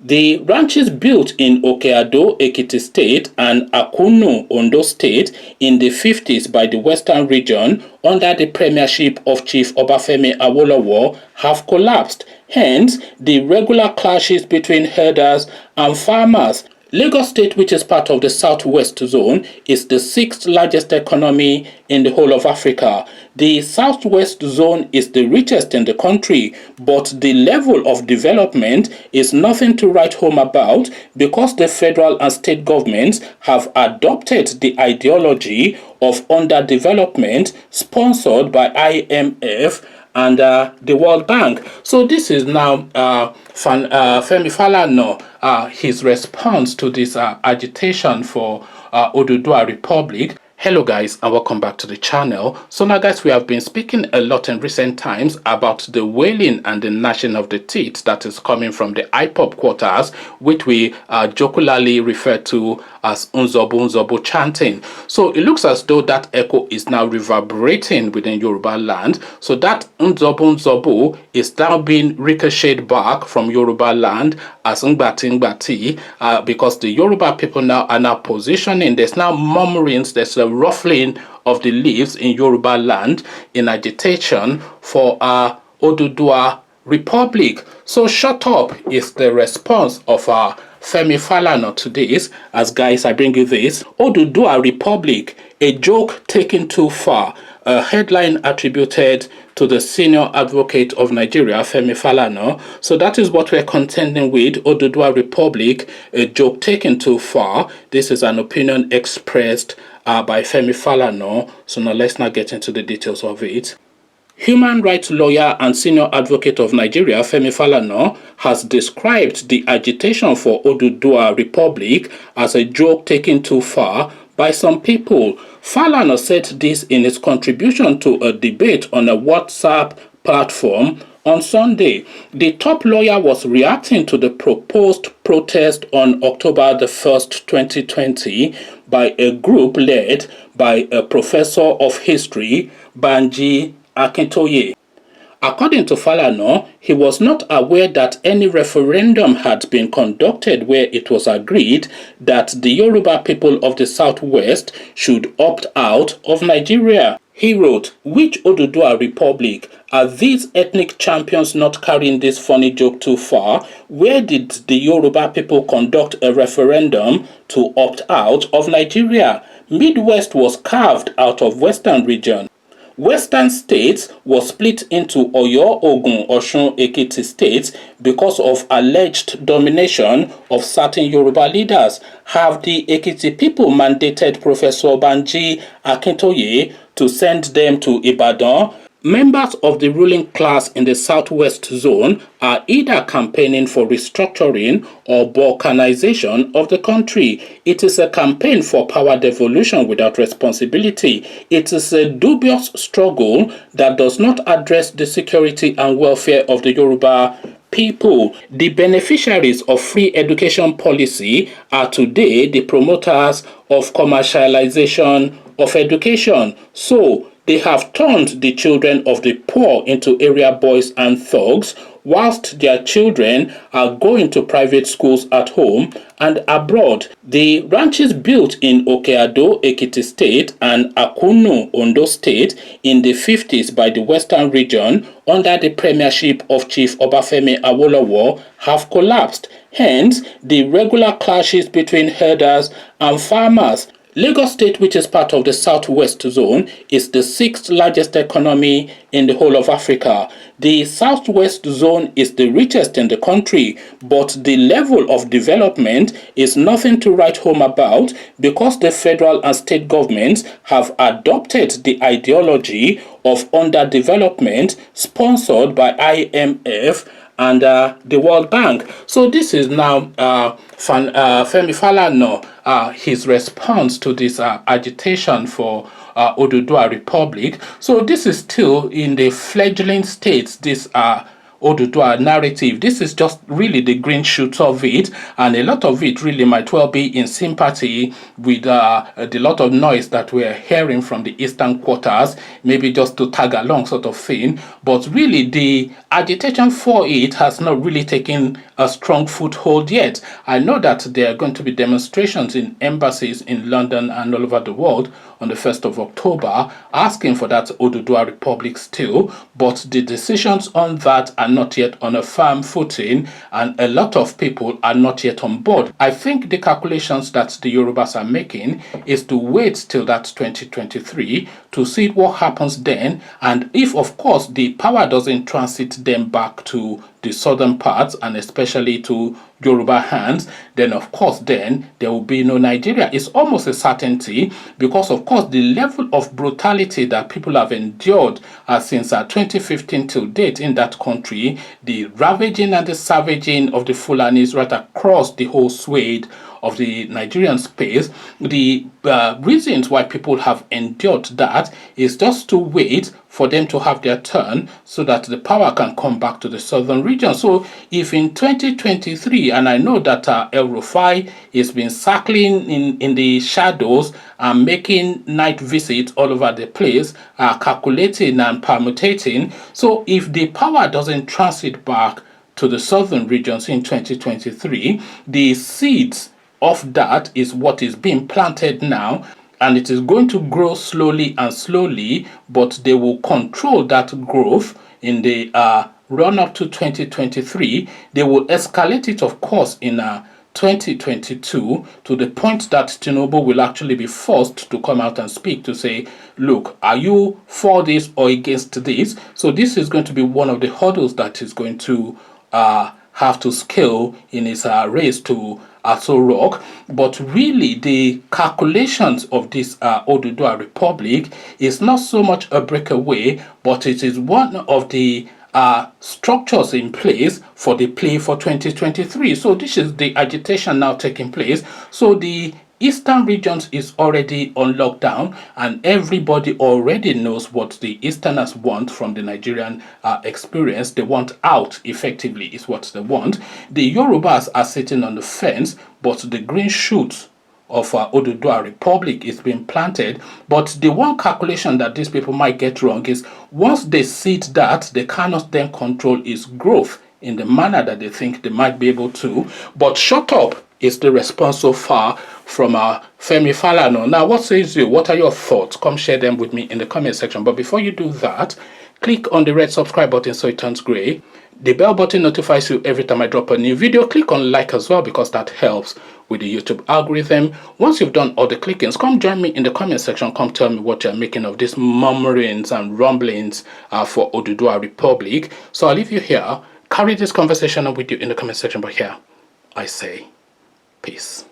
The ranches built in Okeado, Ekiti State and Akunu, Ondo State in the 50s by the Western region under the premiership of Chief Obafemi Awolowo have collapsed. Hence, the regular clashes between herders and farmers. Lagos State, which is part of the Southwest Zone, is the sixth largest economy in the whole of Africa. The Southwest Zone is the richest in the country, but the level of development is nothing to write home about because the federal and state governments have adopted the ideology of underdevelopment sponsored by IMF and the World Bank. So this is now Femi Falana, his response to this agitation for Oduduwa Republic. Hello guys and welcome back to the channel. So now guys, we have been speaking a lot in recent times about the wailing and the gnashing of the teeth that is coming from the IPOB quarters, which we jocularly refer to as Nzobo Nzobo chanting. So it looks as though that echo is now reverberating within Yoruba land. So that Nzobo Nzobo is now being ricocheted back from Yoruba land as Ngbati Ngbati, because the Yoruba people now are now positioning. There's now murmurings, there's a ruffling of the leaves in Yoruba land in agitation for Oduduwa Republic. So shut up is the response of Femi Falana to this. As guys, I bring you this. Oduduwa Republic, a joke taken too far. A headline attributed to the senior advocate of Nigeria, Femi Falana. So that is what we're contending with. Oduduwa Republic, a joke taken too far. This is an opinion expressed by Femi Falana. So now let's not get into the details of it. Human rights lawyer and senior advocate of Nigeria, Femi Falana, has described the agitation for Oduduwa Republic as a joke taken too far by some people. Falana said this in his contribution to a debate on a WhatsApp platform on Sunday. The top lawyer was reacting to the proposed protest on October the 1st, 2020 by a group led by a professor of history, Banji Akintoye. According to Falana, he was not aware that any referendum had been conducted where it was agreed that the Yoruba people of the Southwest should opt out of Nigeria. He wrote, "Which Oduduwa Republic? Are these ethnic champions not carrying this funny joke too far? Where did the Yoruba people conduct a referendum to opt out of Nigeria? Midwest was carved out of Western region. Western states was split into Oyo, Ogun, Osun, Ekiti states because of alleged domination of certain Yoruba leaders. Have the Ekiti people mandated Professor Banji Akintoye to send them to Ibadan? Members of the ruling class in the Southwest Zone are either campaigning for restructuring or balkanization of the country. It is a campaign for power devolution without responsibility. It is a dubious struggle that does not address the security and welfare of the Yoruba people. The beneficiaries of free education policy are today the promoters of commercialization of education. So they have turned the children of the poor into area boys and thugs, whilst their children are going to private schools at home and abroad. The ranches built in Okeado, Ekiti State and Akunu, Ondo State in the 50s by the Western region under the premiership of Chief Obafemi Awolowo have collapsed. Hence, the regular clashes between herders and farmers. Lagos State, which is part of the Southwest Zone, is the sixth largest economy in the whole of Africa. The Southwest Zone is the richest in the country, but the level of development is nothing to write home about because the federal and state governments have adopted the ideology of underdevelopment sponsored by IMF and the World Bank. So this is now Femi Falana, his response to this agitation for Oduduwa Republic. So this is still in the fledgling states, this Oduduwa narrative. This is just really the green shoots of it, and a lot of it really might well be in sympathy with the lot of noise that we're hearing from the eastern quarters, maybe just to tag along sort of thing. But really, the agitation for it has not really taken a strong foothold yet. I know that there are going to be demonstrations in embassies in London and all over the world on the 1st of October asking for that Oduduwa Republic still, but the decisions on that are not yet on a firm footing, and a lot of people are not yet on board. I think the calculations that the Yorubas are making is to wait till that 2023 to see what happens then, and if of course the power doesn't transit them back to the southern parts and especially to Yoruba hands, then of course then there will be no Nigeria. It's almost a certainty, because of course the level of brutality that people have endured since 2015 till date in that country, the ravaging and the savaging of the Fulanis right across the whole swathe of the Nigerian space, the reasons why people have endured that is just to wait for them to have their turn so that the power can come back to the southern region. So if in 2023, and I know that El Rufai has been circling in the shadows and making night visits all over the place, calculating and permutating, so if the power doesn't transit back to the southern regions in 2023, the seeds of that is what is being planted now, and it is going to grow slowly and slowly, but they will control that growth in the run up to 2023. They will escalate it, of course, in 2022 to the point that Tinubu will actually be forced to come out and speak to say, look, are you for this or against this? So this is going to be one of the hurdles that is going to have to scale in his race to Aso Rock. But really, the calculations of this Oduduwa Republic is not so much a breakaway, but it is one of the structures in place for the play for 2023. So this is the agitation now taking place. So the eastern regions is already on lockdown, and everybody already knows what the easterners want from the Nigerian experience. They want out, effectively, is what they want. The Yorubas are sitting on the fence, but the green shoots of Oduduwa Republic is being planted. But the one calculation that these people might get wrong is once they seed that, they cannot then control its growth in the manner that they think they might be able to. But shut up is the response so far from Femi Falana. Now, what says you? What are your thoughts? Come share them with me in the comment section. But before you do that, click on the red subscribe button so it turns gray. The bell button notifies you every time I drop a new video. Click on like as well, because that helps with the YouTube algorithm. Once you've done all the clickings, come join me in the comment section. Come tell me what you're making of these murmurings and rumblings for Oduduwa Republic. So I'll leave you here. Carry this conversation on with you in the comment section. But here, I say peace.